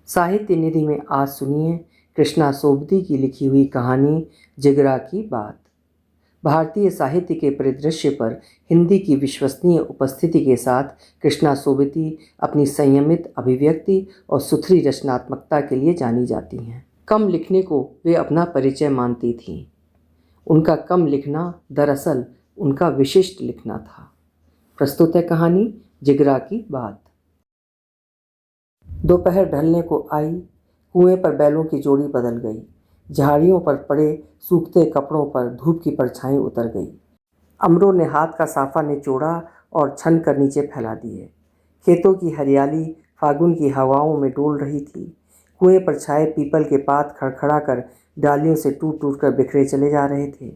साहित्य निधि में आज सुनिए कृष्णा सोबती की लिखी हुई कहानी जिगरा की बात। भारतीय साहित्य के परिदृश्य पर हिंदी की विश्वसनीय उपस्थिति के साथ कृष्णा सोबती अपनी संयमित अभिव्यक्ति और सुथरी रचनात्मकता के लिए जानी जाती हैं। कम लिखने को वे अपना परिचय मानती थीं। उनका कम लिखना दरअसल उनका विशिष्ट लिखना था। प्रस्तुत है कहानी जिगरा की बात। दोपहर ढलने को आई। कुएं पर बैलों की जोड़ी बदल गई। झाड़ियों पर पड़े सूखते कपड़ों पर धूप की परछाई उतर गई। अमरों ने हाथ का साफा निचोड़ा और छन कर नीचे फैला दिए। खेतों की हरियाली फागुन की हवाओं में डोल रही थी। कुएं पर छाए पीपल के पात खड़खड़ा कर डालियों से टूट टूट कर बिखरे चले जा रहे थे।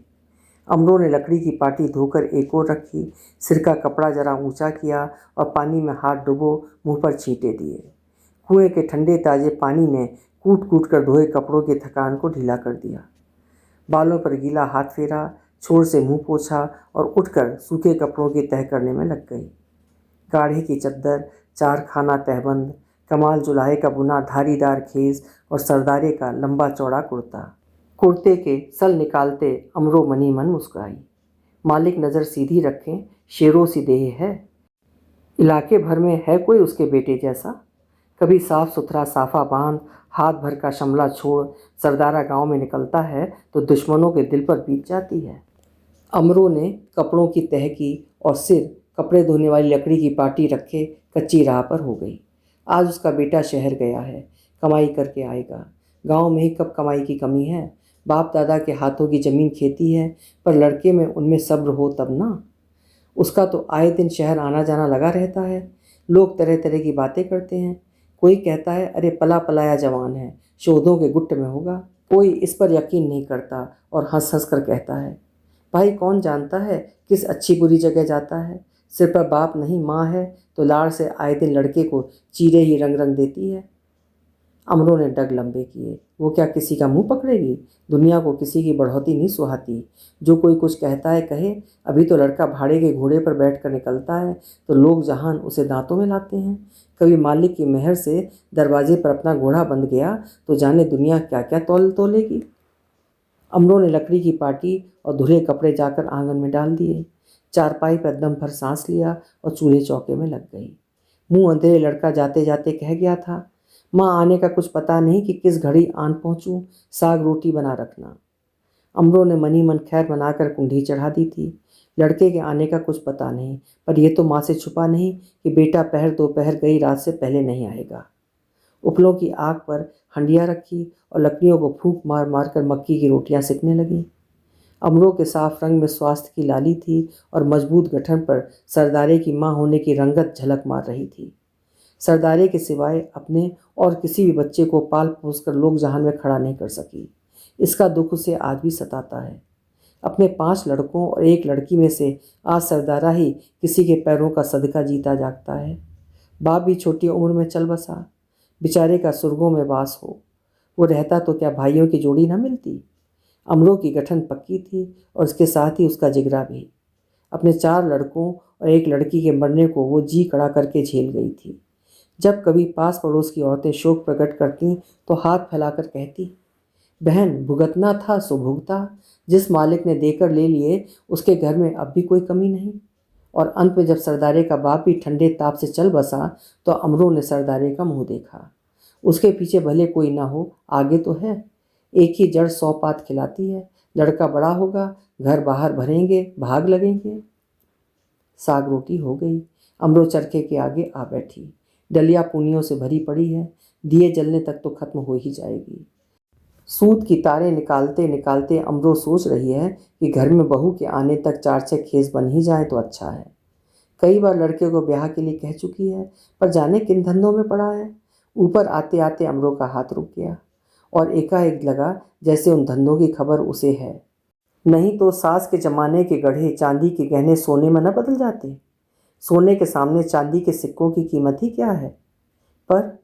अमरों ने लकड़ी की पाटी धोकर एक ओर रखी, सिर का कपड़ा जरा ऊंचा किया और पानी में हाथ डुबो मुंह पर छींटे दिए। कुएं के ठंडे ताजे पानी ने कूट कूट कर धोए कपड़ों की थकान को ढीला कर दिया। बालों पर गीला हाथ फेरा, छोर से मुंह पोंछा और उठकर सूखे कपड़ों की तह करने में लग गई। गाढ़े की चद्दर, चार खाना तहबंद, कमाल जुलाहे का बुना धारीदार खेस और सरदारे का लंबा चौड़ा कुर्ता। कुर्ते के सल निकालते अमरो मनी मन मुस्कुराई। मालिक नज़र सीधी रखें, शेरों सी देह है। इलाके भर में है कोई उसके बेटे जैसा। कभी साफ सुथरा साफा बांध हाथ भर का शमला छोड़ सरदारा गांव में निकलता है तो दुश्मनों के दिल पर बीत जाती है। अमरों ने कपड़ों की तह की और सिर कपड़े धोने वाली लकड़ी की पाटी रखे कच्ची राह पर हो गई। आज उसका बेटा शहर गया है, कमाई करके आएगा। गांव में ही कब कमाई की कमी है। बाप दादा के हाथों की ज़मीन खेती है, पर लड़के में उनमें सब्र हो तब ना। उसका तो आए दिन शहर आना जाना लगा रहता है। लोग तरह तरह की बातें करते हैं। कोई कहता है अरे पला पलाया जवान है, शोधों के गुट्ट में होगा। कोई इस पर यकीन नहीं करता और हंस हंस कर कहता है भाई कौन जानता है किस अच्छी बुरी जगह जाता है। सिर पर बाप नहीं माँ है तो लाड़ से आए दिन लड़के को चीरे ही रंग रंग देती है। अमरों ने डग लंबे किए। वो क्या किसी का मुंह पकड़ेगी। दुनिया को किसी की बढ़ोती नहीं सुहाती। जो कोई कुछ कहता है कहे। अभी तो लड़का भाड़े के घोड़े पर बैठ कर निकलता है तो लोग जहान उसे दांतों में लाते हैं। कभी मालिक की मेहर से दरवाजे पर अपना घोड़ा बंध गया तो जाने दुनिया क्या क्या तौल तोलेगी। अमरों ने लकड़ी की पाटी और धुले कपड़े जाकर आंगन में डाल दिए। चारपाई पर दम भर सांस लिया और चूल्हे चौके में लग गई। मुंह अंधेरे लड़का जाते जाते कह गया था माँ आने का कुछ पता नहीं कि किस घड़ी आन पहुँचूँ, साग रोटी बना रखना। अमरों ने मनी मन खैर बनाकर कुंडी चढ़ा दी थी। लड़के के आने का कुछ पता नहीं, पर यह तो माँ से छुपा नहीं कि बेटा पहर दोपहर गई रात से पहले नहीं आएगा। उपलों की आग पर हंडिया रखी और लकड़ियों को फूंक मार मार कर मक्की की रोटियां सेकने लगी। अमरों के साफ रंग में स्वास्थ्य की लाली थी और मजबूत गठन पर सरदारे की माँ होने की रंगत झलक मार रही थी। सरदारे के सिवाय अपने और किसी भी बच्चे को पाल पोस कर लोग जहान में खड़ा नहीं कर सकी। इसका दुख उसे आज भी सताता है। अपने 5 लड़कों और 1 लड़की में से आज सरदारा ही किसी के पैरों का सदका जीता जागता है। बाप भी छोटी उम्र में चल बसा। बेचारे का सुर्गों में वास हो। वो रहता तो क्या भाइयों की जोड़ी न मिलती। अमरों की गठन पक्की थी और उसके साथ ही उसका जिगरा भी। अपने 4 लड़कों और 1 लड़की के मरने को वो जी कड़ा करके झेल गई थी। जब कभी पास पड़ोस की औरतें शोक प्रकट करती तो हाथ फैलाकर कहती बहन भुगतना था सो भुगता। जिस मालिक ने देकर ले लिए उसके घर में अब भी कोई कमी नहीं। और अंत में जब सरदारे का बाप भी ठंडे ताप से चल बसा तो अमरों ने सरदारे का मुंह देखा। उसके पीछे भले कोई ना हो, आगे तो है। एक ही जड़ 100 पात खिलाती है। लड़का बड़ा होगा, घर बाहर भरेंगे, भाग लगेंगे। साग रोटी हो गई। अमरो चरखे के आगे आ बैठी। डलिया पूनियों से भरी पड़ी है। दिए जलने तक तो खत्म हो ही जाएगी। सूत की तारें निकालते निकालते अमरो सोच रही है कि घर में बहू के आने तक 4-6 खेस बन ही जाए तो अच्छा है। कई बार लड़के को ब्याह के लिए कह चुकी है, पर जाने किन धंधों में पड़ा है। ऊपर आते आते अमरो का हाथ रुक गया और एकाएक लगा जैसे उन धंधों की खबर उसे है। नहीं तो सास के जमाने के गढ़े चांदी के गहने सोने में न बदल जाते। सोने के सामने चांदी के सिक्कों की कीमत ही क्या है। पर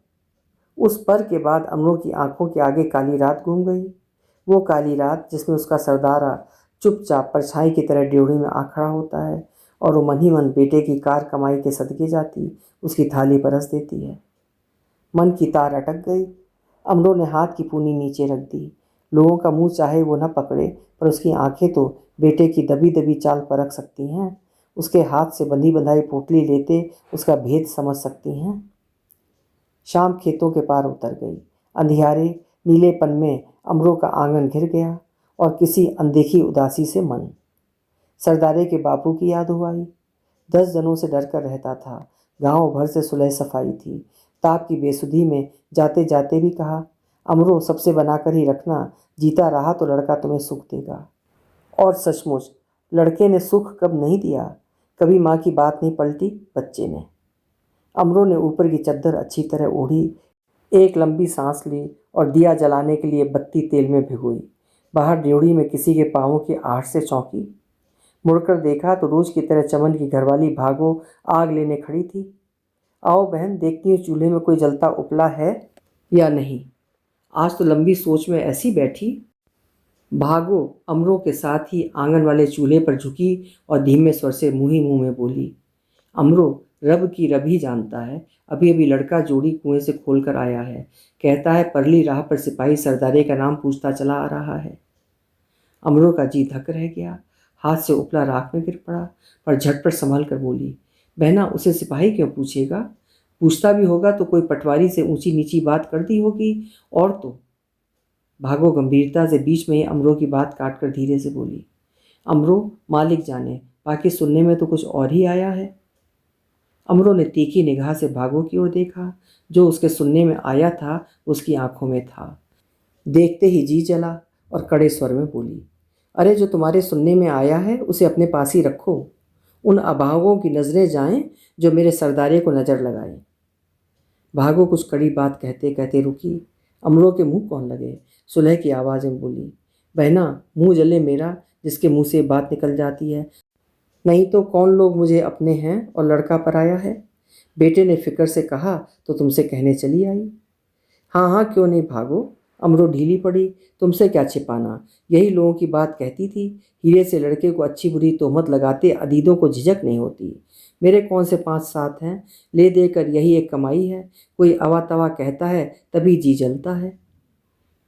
उस पर के बाद अमरों की आंखों के आगे काली रात घूम गई। वो काली रात जिसमें उसका सरदारा चुपचाप परछाई की तरह ड्योढ़ी में आ खड़ा होता है और वो मन ही मन बेटे की कार कमाई के सदके जाती उसकी थाली परस देती है। मन की तार अटक गई। अमरो ने हाथ की पूनी नीचे रख दी। लोगों का मुंह चाहे वो न पकड़े, पर उसकी आंखें तो बेटे की दबी दबी चाल परख सकती हैं। उसके हाथ से बंधी बंधाई पोटली लेते उसका भेद समझ सकती हैं। शाम खेतों के पार उतर गई। अंधियारे नीलेपन में अमरों का आंगन घिर गया और किसी अनदेखी उदासी से मन सरदारे के बापू की याद हो आई। 10 जनों से डर कर रहता था। गांव भर से सुलह सफाई थी। ताप की बेसुधी में जाते जाते भी कहा, अमरो सबसे बनाकर ही रखना, जीता रहा तो लड़का तुम्हें सुख देगा। और सचमुच लड़के ने सुख कब नहीं दिया। कभी माँ की बात नहीं पलटी बच्चे ने। अमरो ने ऊपर की चद्दर अच्छी तरह ओढ़ी, एक लंबी सांस ली और दिया जलाने के लिए बत्ती तेल में भिगोई। बाहर ड्योढ़ी में किसी के पाँवों की आहट से चौंकी। मुड़कर देखा तो रोज की तरह चमन की घरवाली भागो आग लेने खड़ी थी। आओ बहन, देखती हूँ चूल्हे में कोई जलता उपला है या नहीं। आज तो लंबी सोच में ऐसी बैठी। भागो अमरों के साथ ही आंगन वाले चूल्हे पर झुकी और धीमे स्वर से मुँह ही मुँह में बोली, अमरो रब की रब ही जानता है। अभी अभी लड़का जोड़ी कुएं से खोल कर आया है। कहता है परली राह पर सिपाही सरदारे का नाम पूछता चला आ रहा है। अमरों का जी धक रह गया। हाथ से उपला राख में गिर पड़ा, पर झटपट संभल कर बोली, बहना उसे सिपाही क्यों पूछेगा? पूछता भी होगा तो कोई पटवारी से ऊंची नीची बात कर दी होगी। और तो भागो गंभीरता से बीच में ही अमरों की बात काटकर धीरे से बोली, अमरो मालिक जाने, बाकी सुनने में तो कुछ और ही आया है। अमरों ने तीखी निगाह से भागो की ओर देखा। जो उसके सुनने में आया था उसकी आंखों में था। देखते ही जी जला और कड़े स्वर में बोली, अरे जो तुम्हारे सुनने में आया है उसे अपने पास ही रखो। उन अभागों की नज़रें जाएं जो मेरे सरदारे को नज़र लगाए। भागो कुछ कड़ी बात कहते कहते रुकी। अमरों के मुंह कौन लगे, सुलह की आवाज़ में बोली, बहना मुंह जले मेरा जिसके मुंह से बात निकल जाती है। नहीं तो कौन लोग मुझे अपने हैं और लड़का पराया है। बेटे ने फिक्र से कहा तो तुमसे कहने चली आई। हाँ हाँ क्यों नहीं भागो। अमरो ढीली पड़ी, तुमसे क्या छिपाना, यही लोगों की बात कहती थी। हीरे से लड़के को अच्छी बुरी तोहमत लगाते अदीदों को झिझक नहीं होती। मेरे कौन से 5-7 हैं, ले देकर यही एक कमाई है। कोई अवा तवा कहता है तभी जी जलता है।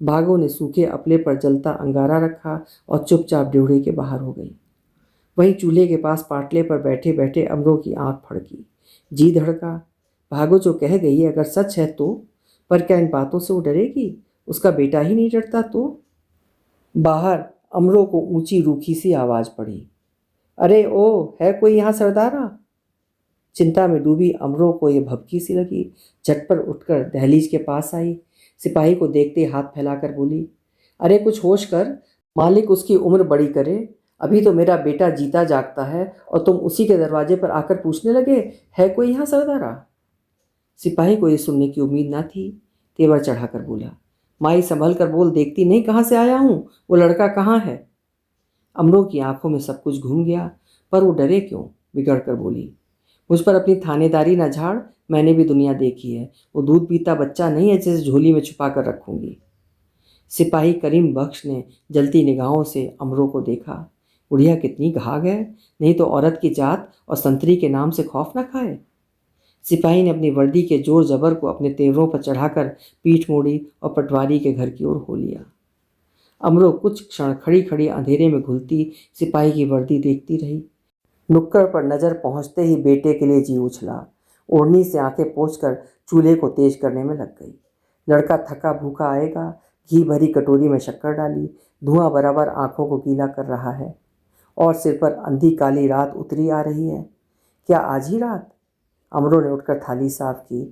भागो ने सूखे अपले पर जलता अंगारा रखा और चुपचाप ड्योढ़ी के बाहर हो गई। वहीं चूल्हे के पास पाटले पर बैठे बैठे अमरों की आंख फड़की, जी धड़का। भागो जो कह गई है अगर सच है तो, पर क्या इन बातों से वो डरेगी? उसका बेटा ही नहीं डरता तो? बाहर अमरों को ऊंची रूखी सी आवाज़ पड़ी, अरे ओ है कोई यहाँ सरदारा? चिंता में डूबी अमरों को ये भभकी सी लगी। झटपट उठकर दहलीज के पास आई। सिपाही को देखते हाथ फैलाकर बोली, अरे कुछ होश कर, मालिक उसकी उम्र बड़ी करे। अभी तो मेरा बेटा जीता जागता है और तुम उसी के दरवाजे पर आकर पूछने लगे है कोई यहाँ सरदारा? सिपाही को ये सुनने की उम्मीद न थी। तेवर चढ़ाकर बोला, माई संभल कर बोल, देखती नहीं कहाँ से आया हूँ, वो लड़का कहाँ है? अमरों की आंखों में सब कुछ घूम गया, पर वो डरे क्यों? बिगड़ कर बोली, मुझ पर अपनी थानेदारी न झाड़, मैंने भी दुनिया देखी है। वो दूध पीता बच्चा नहीं है जिसे झोली में छुपा कर रखूंगी। सिपाही करीम बख्श ने जलती निगाहों से अमरों को देखा। बुढ़िया कितनी घाघ है, नहीं तो औरत की जात और संतरी के नाम से खौफ न खाए। सिपाही ने अपनी वर्दी के जोर जबर को अपने तेवरों पर चढ़ाकर पीठ मोड़ी और पटवारी के घर की ओर हो लिया। अमरो कुछ क्षण खड़ी खड़ी अंधेरे में घुलती सिपाही की वर्दी देखती रही। नुक्कड़ पर नज़र पहुंचते ही बेटे के लिए जी उछला। ओढ़नी से आंखें पोंछकर चूल्हे को तेज करने में लग गई। लड़का थका भूखा आएगा। घी भरी कटोरी में शक्कर डाली, धुआं बराबर आंखों को गीला कर रहा है। और सिर पर अंधी काली रात उतरी आ रही है। क्या आज ही रात? अमरों ने उठकर थाली साफ की,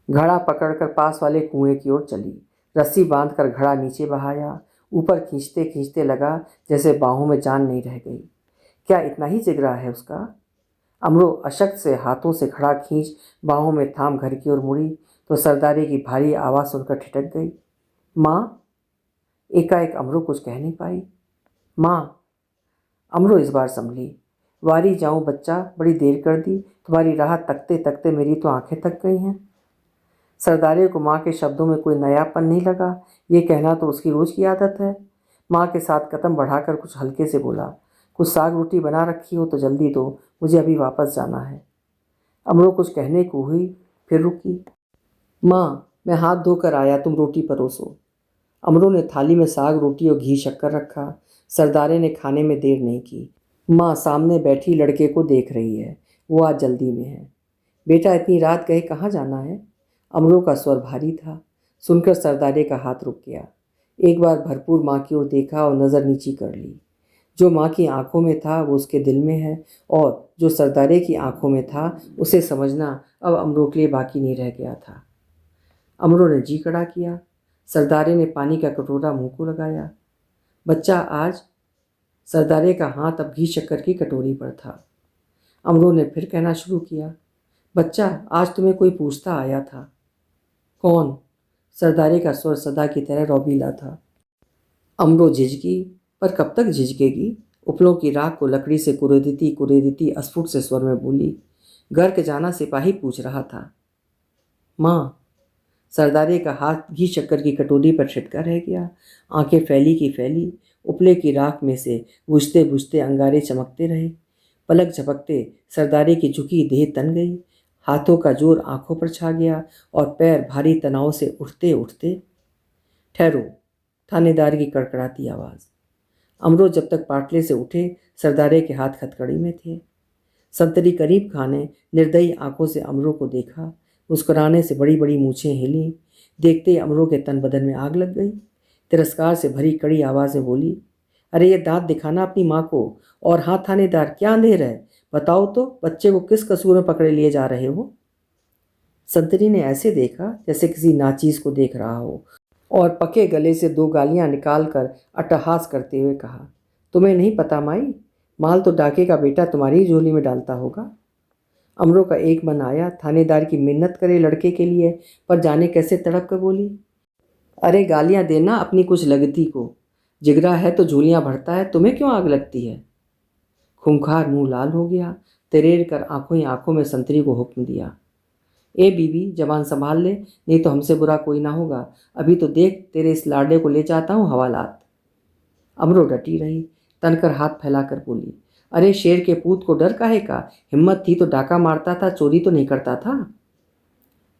घड़ा पकड़कर पास वाले कुएं की ओर चली। रस्सी बांधकर घड़ा नीचे बहाया। ऊपर खींचते खींचते लगा जैसे बाहों में जान नहीं रह गई। क्या इतना ही जिगरा है उसका? अमरो अशक्त से हाथों से घड़ा खींच बाहों में थाम घर की ओर मुड़ी तो सरदारे की भारी आवाज़ सुनकर ठिठक गई। माँ! एकाएक अमरो कुछ कह नहीं पाई। माँ! अमरो इस बार संभली। वारी जाऊं बच्चा, बड़ी देर कर दी, तुम्हारी राह तकते तकते मेरी तो आंखें थक गई हैं। सरदारे को माँ के शब्दों में कोई नयापन नहीं लगा। ये कहना तो उसकी रोज की आदत है। माँ के साथ कदम बढ़ाकर कुछ हल्के से बोला, कुछ साग रोटी बना रखी हो तो जल्दी दो, मुझे अभी वापस जाना है। अमरो कुछ कहने को हुई, फिर रुकी। माँ! मैं हाथ धोकर आया, तुम रोटी परोसो। अमरों ने थाली में साग, रोटी और घी शक्कर रखा। सरदारे ने खाने में देर नहीं की। माँ सामने बैठी लड़के को देख रही है, वो आज जल्दी में है। बेटा इतनी रात गए कहाँ जाना है? अमरों का स्वर भारी था। सुनकर सरदारे का हाथ रुक गया। एक बार भरपूर माँ की ओर देखा और नज़र नीची कर ली। जो माँ की आंखों में था वो उसके दिल में है, और जो सरदारे की आंखों में था उसे समझना अब अमरों के लिए बाकी नहीं रह गया था। अमरों ने जी खड़ा किया। सरदारे ने पानी का कटोरा मुंह को लगाया। बच्चा आज। सरदारे का हाथ अब घी शक्कर की कटोरी पर था। अमरों ने फिर कहना शुरू किया, बच्चा आज तुम्हें कोई पूछता आया था। कौन? सरदारे का स्वर सदा की तरह रौबीला था। अमरो झिझकी, पर कब तक झिझकेगी? उपलों की राख को लकड़ी से कुरेदती कुरेदती अस्फुट से स्वर में बोली, घर के जाना सिपाही पूछ रहा था। माँ। सरदारे का हाथ घी शक्कर की कटोरी पर छिटका रह गया। आंखें फैली की फैली, उपले की राख में से बुझते बुझते अंगारे चमकते रहे। पलक झपकते सरदारे की झुकी देह तन गई। हाथों का जोर आंखों पर छा गया और पैर भारी तनाव से उठते उठते। ठहरो, थानेदार की कड़कड़ाती आवाज़। अमरो जब तक पाटले से उठे सरदारे के हाथ हथकड़ी में थे। संतरी करीब खां ने निर्दयी आंखों से अमरो को देखा। मुस्कुराने से बड़ी बड़ी मूछें हिली। देखते ही अमरो के तन बदन में आग लग गई। तिरस्कार से भरी कड़ी आवाज़ में बोली, अरे ये दांत दिखाना अपनी माँ को। और हाँ थानेदार, क्या अंधेर है? बताओ तो, बच्चे को किस कसूर में पकड़े लिए जा रहे हो? संतरी ने ऐसे देखा जैसे किसी नाचीज को देख रहा हो, और पके गले से दो गालियां निकालकर अट्टहास करते हुए कहा, तुम्हें नहीं पता माई? माल तो डाके का बेटा तुम्हारी ही झोली में डालता होगा। अमरों का एक मन आया थानेदार की मिन्नत करे लड़के के लिए, पर जाने कैसे तड़प कर बोली, अरे गालियां देना अपनी कुछ लगती को। जिगरा है तो झोलियां भरता है, तुम्हें क्यों आग लगती है? खूंखार मुंह लाल हो गया। तरेर कर आंखों ही आंखों में संतरी को हुक्म दिया, ए बीबी जबान संभाल ले, नहीं तो हमसे बुरा कोई ना होगा। अभी तो देख तेरे इस लाडे को ले जाता हूँ हवालात। अमरो डटी रही, तनकर हाथ फैलाकर बोली, अरे शेर के पूत को डर काहे का? हिम्मत थी तो डाका मारता था, चोरी तो नहीं करता था।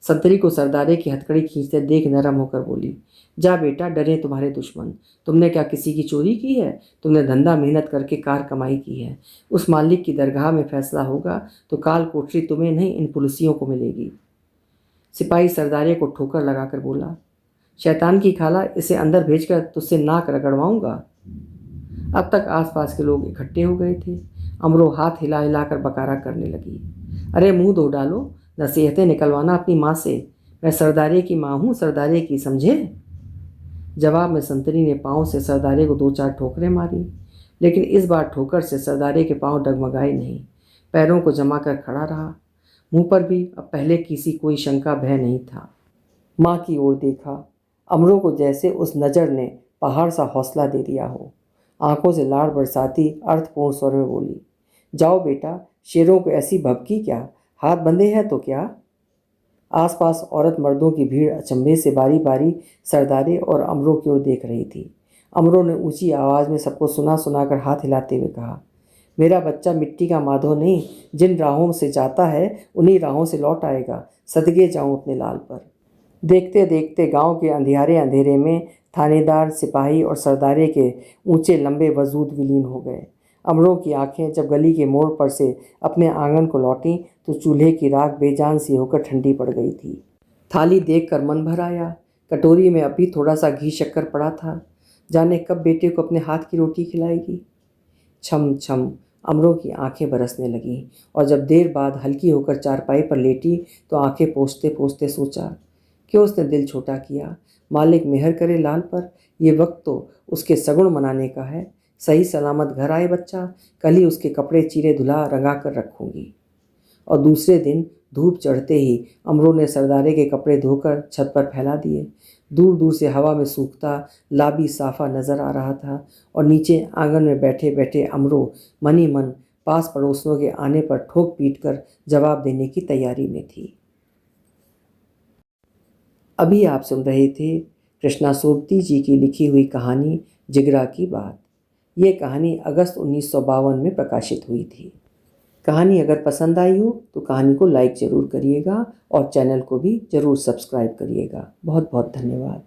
संतरी को सरदारे की हथकड़ी खींचते देख नरम होकर बोली, जा बेटा, डरे तुम्हारे दुश्मन। तुमने क्या किसी की चोरी की है? तुमने धंधा मेहनत करके कार कमाई की है। उस मालिक की दरगाह में फैसला होगा तो काल कोठरी तुम्हें नहीं, इन पुलिसियों को मिलेगी। सिपाही सरदारे को ठोकर लगाकर बोला, शैतान की खाला, इसे अंदर भेजकर तुझसे नाक रगड़वाऊंगा। अब तक आसपास के लोग इकट्ठे हो गए थे। अमरो हाथ हिला हिलाकर बकारा करने लगी, अरे मुंह धो डालो, नसीहतें निकलवाना अपनी माँ से। मैं सरदारे की माँ हूँ, सरदारे की, समझे? जवाब में संतरी ने पाँव से सरदारे को दो चार ठोकरें मारी, लेकिन इस बार ठोकर से सरदारे के पाँव डगमगाए नहीं। पैरों को जमा कर खड़ा रहा। मुंह पर भी अब पहले किसी कोई शंका भय नहीं था। माँ की ओर देखा। अमरों को जैसे उस नज़र ने पहाड़ सा हौसला दे दिया हो। आंखों से लाड़ बरसाती अर्थपूर्ण स्वर में बोली, जाओ बेटा, शेरों को ऐसी भभकी क्या? हाथ बंधे हैं तो क्या? आसपास औरत मर्दों की भीड़ अचंभे से बारी बारी सरदारे और अमरों की ओर देख रही थी। अमरों ने ऊंची आवाज़ में सबको सुना सुनाकर हाथ हिलाते हुए कहा, मेरा बच्चा मिट्टी का माधो नहीं, जिन राहों से जाता है उन्हीं राहों से लौट आएगा। सदके जाऊं अपने लाल पर। देखते देखते गांव के अंधियारे अंधेरे में थानेदार, सिपाही और सरदारे के ऊंचे लंबे वजूद विलीन हो गए। अमरों की आंखें जब गली के मोड़ पर से अपने आंगन को लौटी तो चूल्हे की राख बेजान सी होकर ठंडी पड़ गई थी। थाली देखकर मन भर आया। कटोरी में अभी थोड़ा सा घी शक्कर पड़ा था। जाने कब बेटे को अपने हाथ की रोटी खिलाएगी। छम छम अमरों की आंखें बरसने लगीं, और जब देर बाद हल्की होकर चारपाई पर लेटी तो आंखें पोंछते पोंछते सोचा, क्यों उसने दिल छोटा किया? मालिक मेहर करे लाल पर। ये वक्त तो उसके सगुन मनाने का है। सही सलामत घर आए बच्चा, कल ही उसके कपड़े चीरे धुला रंगा कर रखूंगी। और दूसरे दिन धूप चढ़ते ही अमरों ने सरदारे के कपड़े धोकर छत पर फैला दिए। दूर दूर से हवा में सूखता लाबी साफा नजर आ रहा था, और नीचे आंगन में बैठे बैठे अमरों मन ही मन पास पड़ोसियों के आने पर ठोक पीट कर जवाब देने की तैयारी में थी। अभी आप सुन रहे थे कृष्णा सोबती जी की लिखी हुई कहानी जिगरा की बात। ये कहानी अगस्त 1952 में प्रकाशित हुई थी। कहानी अगर पसंद आई हो तो कहानी को लाइक ज़रूर करिएगा और चैनल को भी ज़रूर सब्सक्राइब करिएगा। बहुत बहुत धन्यवाद।